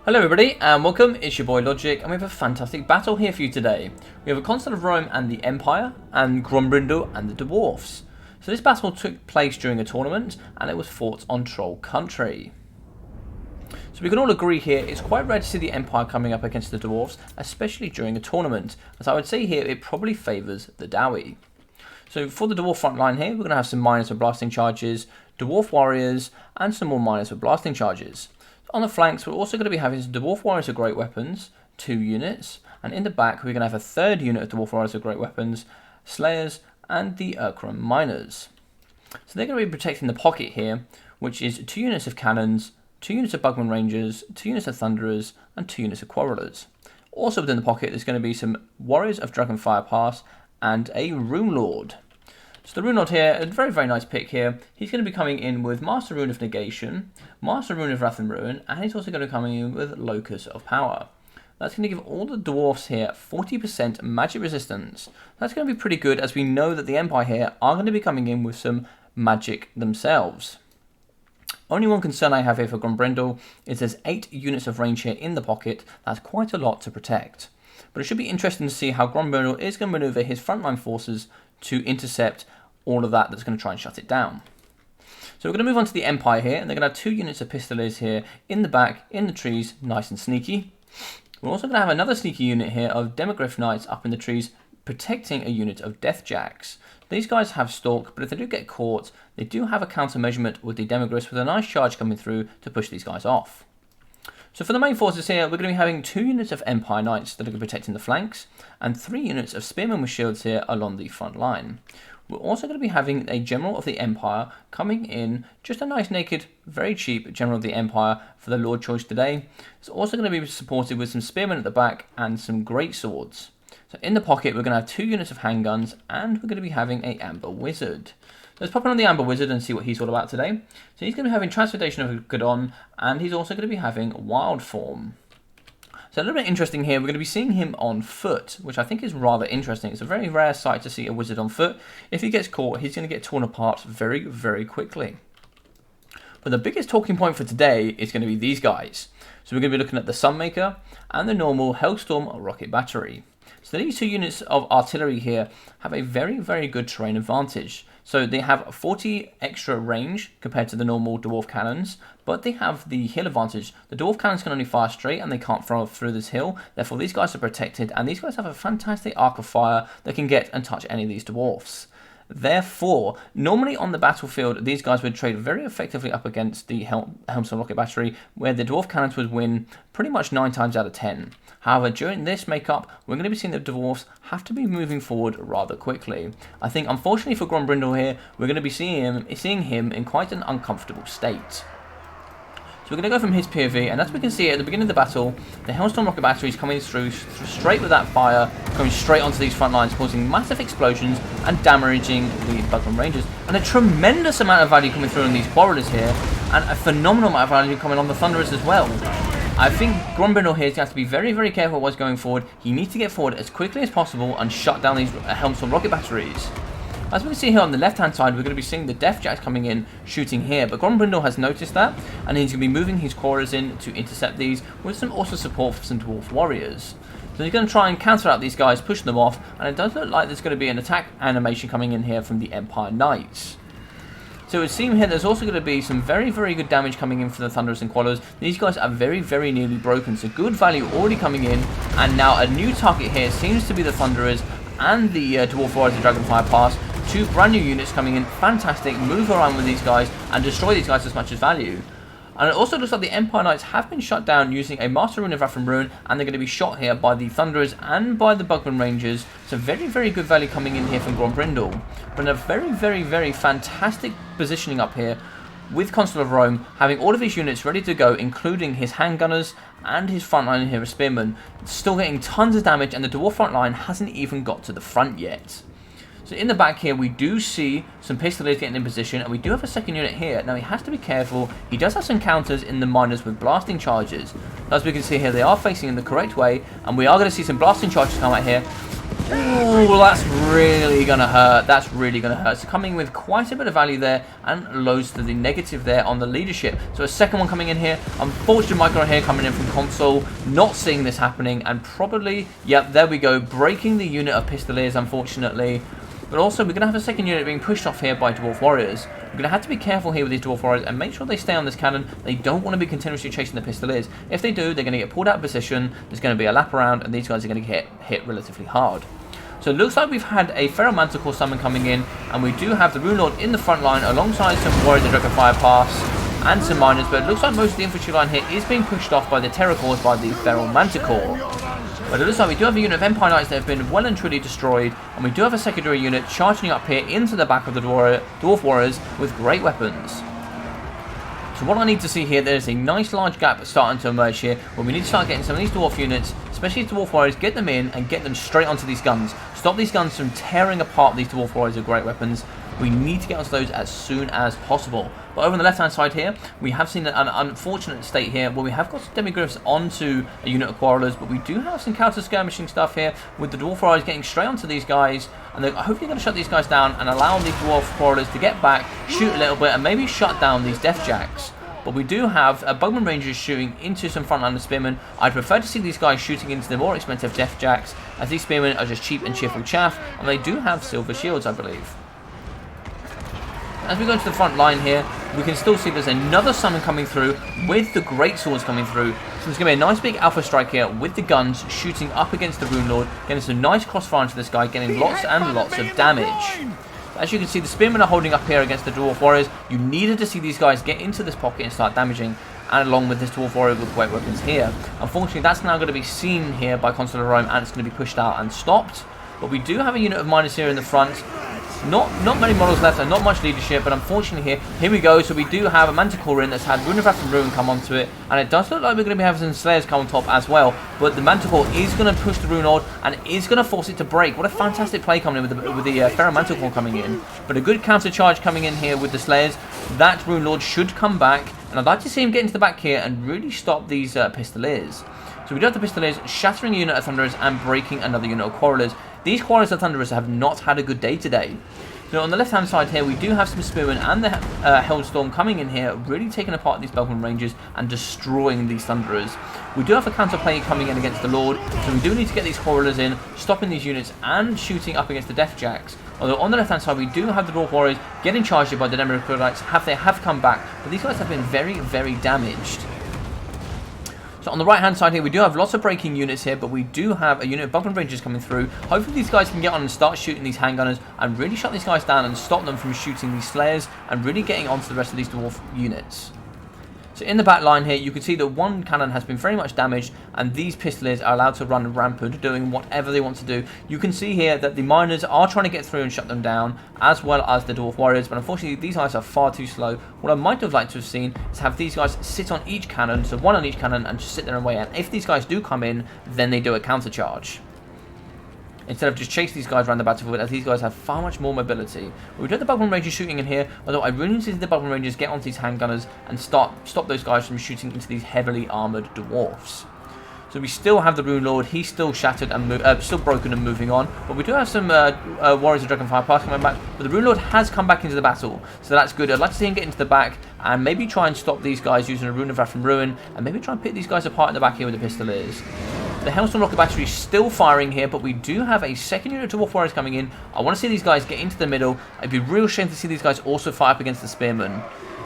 Hello everybody and welcome, it's your boy Logic and we have a fantastic battle here for you today. We have a Consul of Rome and the Empire and Grombrindal and the Dwarfs. So this battle took place during a tournament and it was fought on Troll Country. So we can all agree here it's quite rare to see the Empire coming up against the Dwarfs, especially during a tournament, as I would say here it probably favours the Dwai. So for the Dwarf front line here we're going to have some miners for blasting charges, Dwarf warriors and some more miners for blasting charges. On the flanks, we're also going to be having some Dwarf Warriors of Great Weapons, 2 units, and in the back, we're going to have a third unit of Dwarf Warriors of Great Weapons, Slayers, and the Urkrum Miners. So they're going to be protecting the pocket here, which is 2 units of Cannons, 2 units of Bugman Rangers, 2 units of Thunderers, and 2 units of Quarrelers. Also within the pocket, there's going to be some Warriors of Dragonfire Pass, and a Rune Lord. So the Rune Lord here, a very nice pick here. He's going to be coming in with Master Rune of Negation, Master Rune of Wrath and Ruin, and he's also going to be coming in with Locus of Power. That's going to give all the Dwarfs here 40% magic resistance. That's going to be pretty good, as we know that the Empire here are going to be coming in with some magic themselves. Only one concern I have here for Grombrindal is there's 8 units of range here in the pocket. That's quite a lot to protect. But it should be interesting to see how Grombrindal is going to maneuver his frontline forces to intercept all of that's going to try and shut it down. So we're going to move on to the Empire here, and they're going to have 2 units of Pistoliers here in the back, in the trees, nice and sneaky. We're also going to have another sneaky unit here of Demogryph Knights up in the trees, protecting a unit of Deathjacks. These guys have Stalk, but if they do get caught, they do have a counter measurement with the Demogryphs with a nice charge coming through to push these guys off. So for the main forces here, we're going to be having 2 units of Empire Knights that are going to be protecting the flanks, and 3 units of Spearmen with shields here along the front line. We're also going to be having a General of the Empire coming in, just a nice naked, very cheap General of the Empire for the Lord choice today. It's also going to be supported with some Spearmen at the back and some Great Swords. So in the pocket, we're going to have 2 units of handguns, and we're going to be having a Amber Wizard. Let's pop in on the Amber Wizard and see what he's all about today. So he's going to be having Transmutation of Gadon, and he's also going to be having Wild Form. So a little bit interesting here, we're going to be seeing him on foot, which I think is rather interesting. It's a very rare sight to see a wizard on foot. If he gets caught, he's going to get torn apart very quickly. But the biggest talking point for today is going to be these guys. So we're going to be looking at the Sunmaker and the normal Helstorm Rocket Battery. So these 2 units of artillery here have a very good terrain advantage. So they have 40 extra range compared to the normal Dwarf Cannons, but they have the hill advantage. The Dwarf Cannons can only fire straight and they can't fire through this hill, therefore these guys are protected, and these guys have a fantastic arc of fire that can get and touch any of these Dwarfs. Therefore, normally on the battlefield, these guys would trade very effectively up against the Helstorm Rocket Battery, where the Dwarf Cannons would win pretty much 9 times out of 10. However, during this makeup, we're going to be seeing the Dwarfs have to be moving forward rather quickly. I think, unfortunately for Grombrindal here, we're going to be seeing him in quite an uncomfortable state. So we're going to go from his POV, and as we can see at the beginning of the battle, the Helstorm Rocket Battery is coming through straight with that fire, going straight onto these front lines, causing massive explosions and damaging the Bugman Rangers. And a tremendous amount of value coming through on these Quarrelers here, and a phenomenal amount of value coming on the Thunderers as well. I think Grombrindal here is going to have to be very careful what's going forward. He needs to get forward as quickly as possible and shut down these Helstorm Rocket Batteries. As we can see here on the left-hand side, we're going to be seeing the Deathjacks coming in, shooting here. But Grombrindal has noticed that, and he's going to be moving his Quarrelers in to intercept these, with some also support from some Dwarf Warriors. So he's going to try and cancel out these guys, push them off, and it does look like there's going to be an attack animation coming in here from the Empire Knights. So it would seem here there's also going to be some very good damage coming in for the Thunderers and Quarrelers. These guys are very nearly broken, so good value already coming in, and now a new target here seems to be the Thunderers and the Dwarf Warriors of Dragonfire Pass. 2 brand new units coming in, fantastic, move around with these guys and destroy these guys as much as value. And it also looks like the Empire Knights have been shut down using a Master Rune of Wrath and Ruin, and they're going to be shot here by the Thunderers and by the Bugman Rangers. So very good value coming in here from Grombrindal. But a very fantastic positioning up here with Consul of Rome, having all of his units ready to go, including his handgunners and his front line here of Spearmen, still getting tons of damage, and the Dwarf front line hasn't even got to the front yet. So in the back here, we do see some Pistoliers getting in position, and we do have a second unit here. Now, he has to be careful. He does have some counters in the miners with blasting charges. As we can see here, they are facing in the correct way, and we are going to see some blasting charges come out here. Ooh, that's really going to hurt. That's really going to hurt. So coming with quite a bit of value there and loads to the negative there on the leadership. So a second one coming in here. Unfortunately, micro here coming in from Consul. Not seeing this happening and probably, yep, there we go. Breaking the unit of Pistoliers, unfortunately. But also, we're going to have a second unit being pushed off here by Dwarf Warriors. We're going to have to be careful here with these Dwarf Warriors and make sure they stay on this cannon. They don't want to be continuously chasing the Pistoliers. If they do, they're going to get pulled out of position. There's going to be a lap around, and these guys are going to get hit relatively hard. So it looks like we've had a Feral Manticore summon coming in, and we do have the Rune Lord in the front line alongside some Warriors of Dragon Fire Pass and some Miners, but it looks like most of the infantry line here is being pushed off by the terror caused by the Feral Manticore. But it looks like we do have a unit of Empire Knights that have been well and truly destroyed, and we do have a secondary unit charging up here into the back of the Dwarf Warriors with great weapons. So what I need to see here, there's a nice large gap starting to emerge here, where we need to start getting some of these Dwarf units, especially Dwarf Warriors, get them in and get them straight onto these guns. Stop these guns from tearing apart these Dwarf Warriors with great weapons. We need to get onto those as soon as possible. But over on the left-hand side here, we have seen an unfortunate state here where we have got some Demigryphs onto a unit of Quarrelers, but we do have some counter-skirmishing stuff here with the Dwarf Warriors getting straight onto these guys, and they're hopefully going to shut these guys down and allow these Dwarf Quarrelers to get back, shoot a little bit, and maybe shut down these Death Jacks. But we do have Bugman Rangers shooting into some frontline Spearmen. I'd prefer to see these guys shooting into the more expensive Death Jacks, as these Spearmen are just cheap and cheerful chaff, and they do have silver shields, I believe. As we go to the front line here, we can still see there's another summon coming through with the great swords coming through. So there's going to be a nice big alpha strike here with the guns shooting up against the Rune Lord, getting some nice crossfire into this guy, getting lots and lots of damage. As you can see, the Spearmen are holding up here against the Dwarf Warriors. You needed to see these guys get into this pocket and start damaging, and along with this Dwarf Warrior with great weapons here. Unfortunately, that's now going to be seen here by Consul and Rome, and it's going to be pushed out and stopped. But we do have a unit of Miners here in the front. Not many models left and not much leadership, but unfortunately here we go. So we do have a Manticore in that's had Rune of Wrath and Ruin come onto it, and it does look like we're going to be having some Slayers come on top as well. But the Manticore is going to push the Rune Lord and is going to force it to break. What a fantastic play coming in with the Feral Manticore coming in. But a good counter charge coming in here with the Slayers. That Rune Lord should come back, and I'd like to see him get into the back here and really stop these Pistoliers. So we do have the Pistoliers shattering a unit of Thunderers and breaking another unit of Quarrelers. These Quarrelers and Thunderers have not had a good day today. So on the left hand side here, we do have some Spearmen and the Helstorm coming in here, really taking apart these Belgian Rangers and destroying these Thunderers. We do have a counterplay coming in against the Lord, so we do need to get these Quarrelers in, stopping these units and shooting up against the Death Jacks. Although on the left hand side, we do have the Dwarf Warriors getting charged by the Demigryphites. They have come back, but these guys have been very, very damaged. So on the right hand side here, we do have lots of breaking units here, but we do have a unit of Bugman Rangers coming through. Hopefully these guys can get on and start shooting these handgunners and really shut these guys down and stop them from shooting these Slayers and really getting onto the rest of these Dwarf units. So in the back line here, you can see that one cannon has been very much damaged, and these Pistoliers are allowed to run rampant, doing whatever they want to do. You can see here that the Miners are trying to get through and shut them down, as well as the Dwarf Warriors, but unfortunately these guys are far too slow. What I might have liked to have seen is have these guys sit on each cannon, so one on each cannon, and just sit there and wait. And if these guys do come in, then they do a counter charge, instead of just chase these guys around the battlefield, as these guys have far much more mobility. We do have the Bugman Rangers shooting in here, although I really need to see the Bugman Rangers get onto these handgunners and stop those guys from shooting into these heavily armoured dwarfs. So we still have the Rune Lord, he's still shattered and still broken and moving on. But we do have some Warriors of Dragonfire Pass coming back. But the Rune Lord has come back into the battle, so that's good. I'd like to see him get into the back and maybe try and stop these guys using a Rune of Wrath and Ruin, and maybe try and pick these guys apart in the back here with the Pistoliers. The Helstorm Rocket Battery is still firing here, but we do have a second unit of Dwarf Warriors coming in. I want to see these guys get into the middle. It'd be real shame to see these guys also fire up against the Spearmen.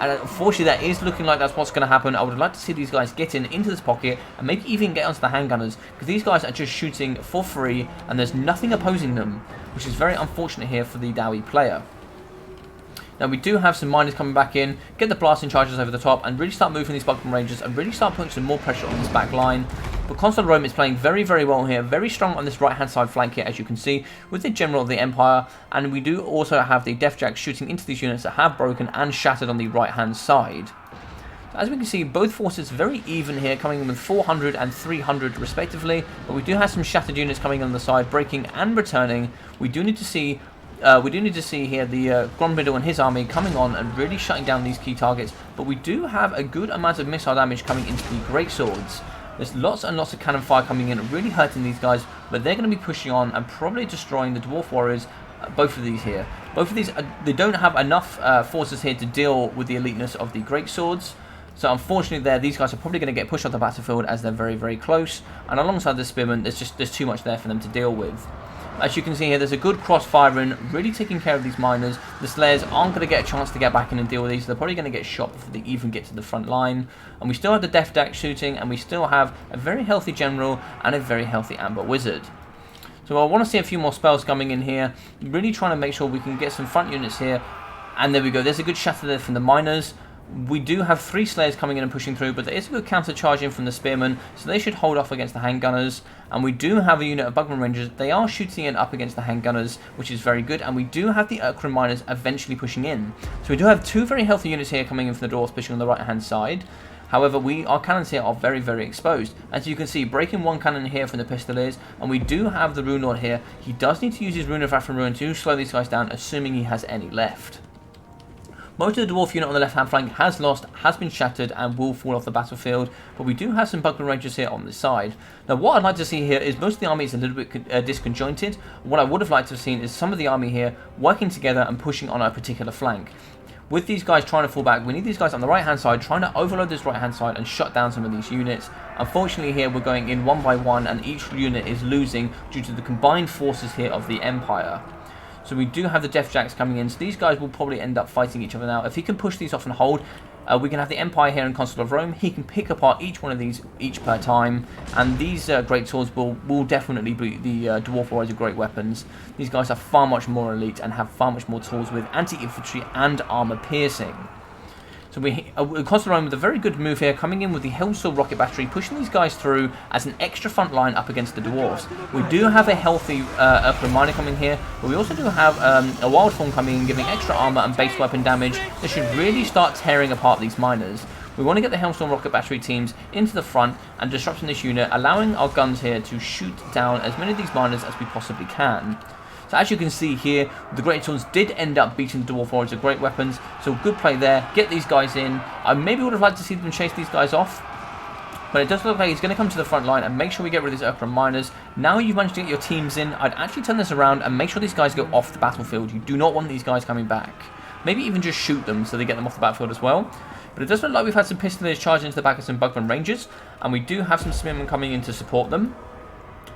And unfortunately, that is looking like that's what's going to happen. I would like to see these guys get into this pocket and maybe even get onto the handgunners, because these guys are just shooting for free and there's nothing opposing them, which is very unfortunate here for the Dwai player. Now we do have some Miners coming back in, get the blasting charges over the top and really start moving these Bugman Rangers and really start putting some more pressure on this back line. But Consul and Rome is playing very, very well here, very strong on this right hand side flank here, as you can see, with the General of the Empire, and we do also have the Death Jacks shooting into these units that have broken and shattered on the right hand side. As we can see, both forces very even here, coming in with 400 and 300 respectively, but we do have some shattered units coming on the side, breaking and returning. We do need to see here the Grombrindal and his army coming on and really shutting down these key targets, but we do have a good amount of missile damage coming into the great swords. There's lots and lots of cannon fire coming in, really hurting these guys, but they're going to be pushing on and probably destroying the Dwarf Warriors. Both of these here. Both of these, they don't have enough forces here to deal with the eliteness of the Great Swords. So unfortunately these guys are probably going to get pushed off the battlefield as they're very, very close. And alongside the Spearmen, there's too much there for them to deal with. As you can see here, there's a good cross-firing, really taking care of these miners. The Slayers aren't going to get a chance to get back in and deal with these. So they're probably going to get shot before they even get to the front line. And we still have the Death Jack shooting, and we still have a very healthy General and a very healthy Amber Wizard. So I want to see a few more spells coming in here, really trying to make sure we can get some front units here. And there we go, there's a good shatter there from the miners. We do have 3 Slayers coming in and pushing through, but there is a good counter charge in from the Spearmen, so they should hold off against the Handgunners. And we do have a unit of Bugman Rangers. They are shooting it up against the Handgunners, which is very good. And we do have the Urkran Miners eventually pushing in. So we do have 2 very healthy units here coming in from the Dwarves, pushing on the right-hand side. However, our cannons here are very, very exposed. As you can see, breaking one cannon here from the Pistoliers, and we do have the Rune Lord here. He does need to use his Rune of Wrath and Ruin to slow these guys down, assuming he has any left. Most of the Dwarf unit on the left-hand flank has lost, has been shattered, and will fall off the battlefield, but we do have some Bugman Rangers here on this side. Now, what I'd like to see here is most of the army is a little bit disconjointed. What I would have liked to have seen is some of the army here working together and pushing on a particular flank. With these guys trying to fall back, we need these guys on the right-hand side trying to overload this right-hand side and shut down some of these units. Unfortunately here, we're going in one by one, and each unit is losing due to the combined forces here of the Empire. So we do have the Death Jacks coming in, so these guys will probably end up fighting each other now. If he can push these off and hold, we can have the Empire here in Consul of Rome. He can pick apart each one of these, each per time, and these Great Swords will definitely be the Dwarf Warriors of great weapons. These guys are far much more elite and have far much more tools with anti-infantry and armor piercing. So Consul of Rome with a very good move here, coming in with the Helstorm Rocket Battery, pushing these guys through as an extra front line up against the Dwarves. We do have a healthy Urkran Miner coming here, but we also do have a Wild Form coming in, giving extra armor and base weapon damage. This should really start tearing apart these miners. We want to get the Helstorm Rocket Battery teams into the front and disrupting this unit, allowing our guns here to shoot down as many of these miners as we possibly can. So as you can see here, the Great Swords did end up beating the Dwarf Warriors with great weapons. So good play there. Get these guys in. I maybe would have liked to see them chase these guys off, but it does look like he's going to come to the front line and make sure we get rid of these Urkran Miners. Now you've managed to get your teams in, I'd actually turn this around and make sure these guys go off the battlefield. You do not want these guys coming back. Maybe even just shoot them so they get them off the battlefield as well. But it does look like we've had some Pistoliers charging into the back of some Bugman Rangers, and we do have some Spearmen coming in to support them.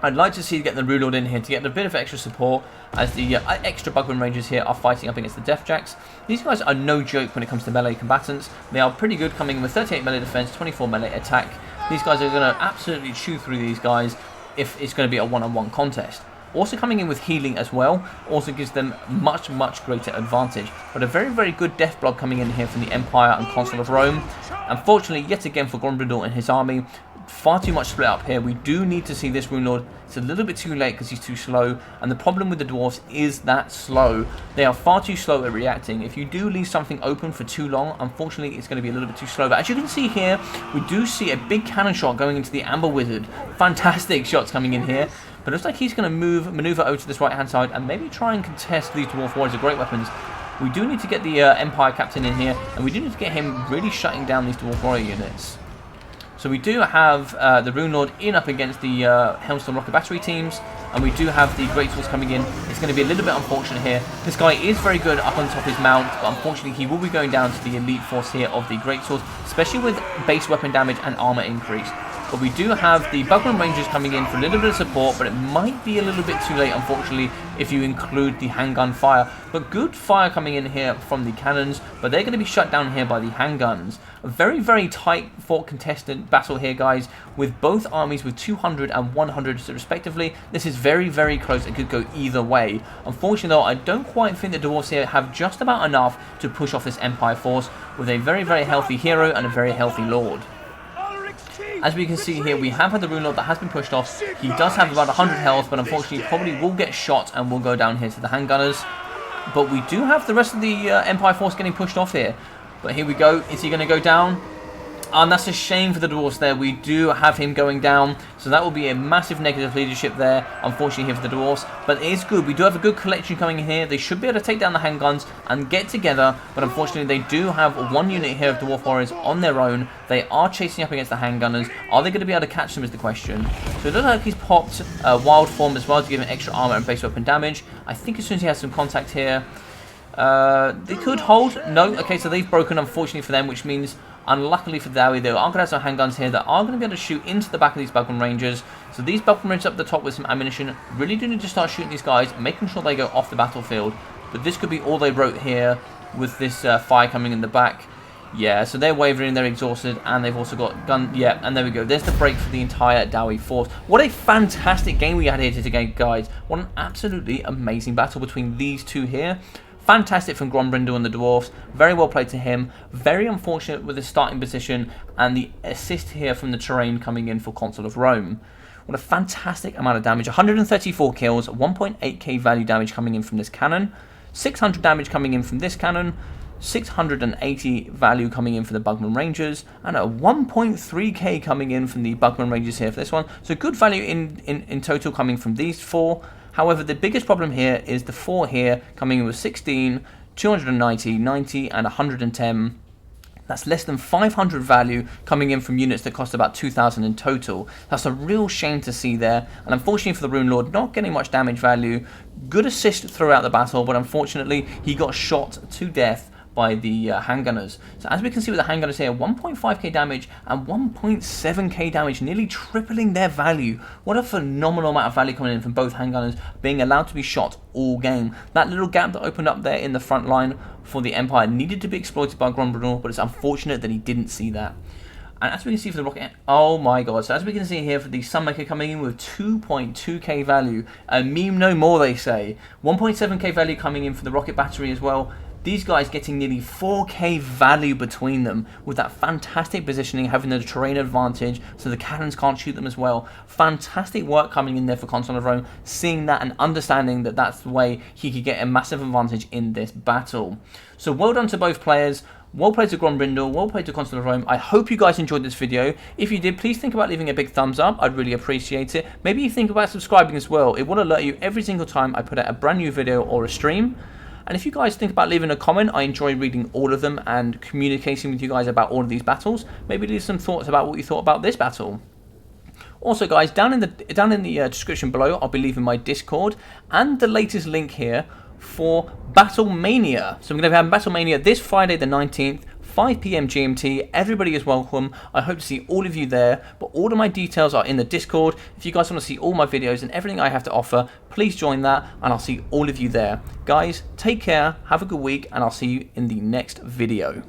I'd like to see get the Rune Lord in here to get a bit of extra support as the extra Bugman Rangers here are fighting up against the Death Jacks. These guys are no joke when it comes to melee combatants. They are pretty good, coming in with 38 melee defense, 24 melee attack. These guys are going to absolutely chew through these guys if it's going to be a one-on-one contest. Also coming in with healing as well, also gives them much, much greater advantage. But a very, very good death blob coming in here from the Empire and Consul of Rome. Unfortunately, yet again for Grombrindal and his army, far too much split up here. We do need to see this Rune Lord. It's a little bit too late because he's too slow, and the problem with the Dwarves is that slow. They are far too slow at reacting. If you do leave something open for too long, unfortunately it's going to be a little bit too slow. But as you can see here, we do see a big cannon shot going into the Amber Wizard. Fantastic shots coming in here. But it looks like he's going to maneuver over to this right hand side and maybe try and contest these Dwarf Warriors of great weapons. We do need to get the Empire Captain in here, and we do need to get him really shutting down these Dwarf Warrior units. So we do have the Rune Lord in up against the Helstorm Rocket Battery teams, and we do have the Great Swords coming in. It's going to be a little bit unfortunate here. This guy is very good up on top of his mount, but unfortunately he will be going down to the elite force here of the Great Swords, especially with base weapon damage and armor increase. But we do have the Bugman Rangers coming in for a little bit of support, but it might be a little bit too late, unfortunately, if you include the handgun fire. But good fire coming in here from the cannons, but they're going to be shut down here by the handguns. A very, very tight fought contested battle here, guys, with both armies with 200 and 100 respectively. This is very, very close. It could go either way. Unfortunately, though, I don't quite think the Dwarves here have just about enough to push off this Empire force with a very, very healthy hero and a very healthy Lord. As we can see here, we have had the Rune Lord that has been pushed off. He does have about 100 health, but unfortunately probably will get shot and will go down here to the handgunners. But we do have the rest of the Empire force getting pushed off here. But here we go. Is he going to go down? and that's a shame for the Dwarfs there. We do have him going down, so that will be a massive negative leadership there, unfortunately, here for the Dwarfs. But it is good. We do have a good collection coming in here. They should be able to take down the handguns and get together, but unfortunately, they do have one unit here of Dwarf Warriors on their own. They are chasing up against the handgunners. Are they going to be able to catch them is the question. So it looks like he's popped Wild Form as well to give him extra armor and base weapon damage. I think as soon as he has some contact here, they could hold. No, okay, so they've broken, unfortunately for them, which means, unluckily for Dwai, they are going to have some handguns here that are going to be able to shoot into the back of these Bugman Rangers. So these Bugman Rangers up the top with some ammunition really do need to start shooting these guys, making sure they go off the battlefield. But this could be all they wrote here with this fire coming in the back. Yeah, so they're wavering, they're exhausted, and they've also got gun. Yeah, and there we go. There's the break for the entire Dwai force. What a fantastic game we had here today, guys. What an absolutely amazing battle between these two here. Fantastic from Grombrindal and the Dwarfs. Very well played to him. Very unfortunate with his starting position and the assist here from the terrain coming in for Consul of Rome. What a fantastic amount of damage. 134 kills, 1.8k value damage coming in from this cannon. 600 damage coming in from this cannon. 680 value coming in for the Bugman Rangers, and a 1.3k coming in from the Bugman Rangers here for this one. So good value in total coming from these four. However, the biggest problem here is the four here coming in with 16, 290, 90, and 110. That's less than 500 value coming in from units that cost about 2,000 in total. That's a real shame to see there. And unfortunately for the Rune Lord, not getting much damage value. Good assist throughout the battle, but unfortunately he got shot to death by the handgunners. So as we can see with the handgunners here, 1.5k damage and 1.7k damage, nearly tripling their value. What a phenomenal amount of value coming in from both handgunners being allowed to be shot all game. That little gap that opened up there in the front line for the Empire needed to be exploited by Grombrindal, but it's unfortunate that he didn't see that. And as we can see for the rocket, oh my god, so as we can see here for the Sunmaker coming in with 2.2k value, a meme no more they say. 1.7k value coming in for the rocket battery as well. These guys getting nearly 4k value between them with that fantastic positioning, having the terrain advantage so the cannons can't shoot them as well. Fantastic work coming in there for Consul of Rome, seeing that and understanding that that's the way he could get a massive advantage in this battle. So well done to both players. Well played to Grombrindal, well played to Consul of Rome. I hope you guys enjoyed this video. If you did, please think about leaving a big thumbs up. I'd really appreciate it. Maybe you think about subscribing as well. It will alert you every single time I put out a brand new video or a stream. And if you guys think about leaving a comment, I enjoy reading all of them and communicating with you guys about all of these battles. Maybe leave some thoughts about what you thought about this battle. Also guys, down in the description below, I'll be leaving my Discord and the latest link here for Battlemania. So we're going to have Battlemania this Friday the 19th, 5 PM GMT. Everybody is welcome. I hope to see all of you there. But all of my details are in the Discord. If you guys want to see all my videos and everything I have to offer, please join that and I'll see all of you there. Guys, take care, have a good week, and I'll see you in the next video.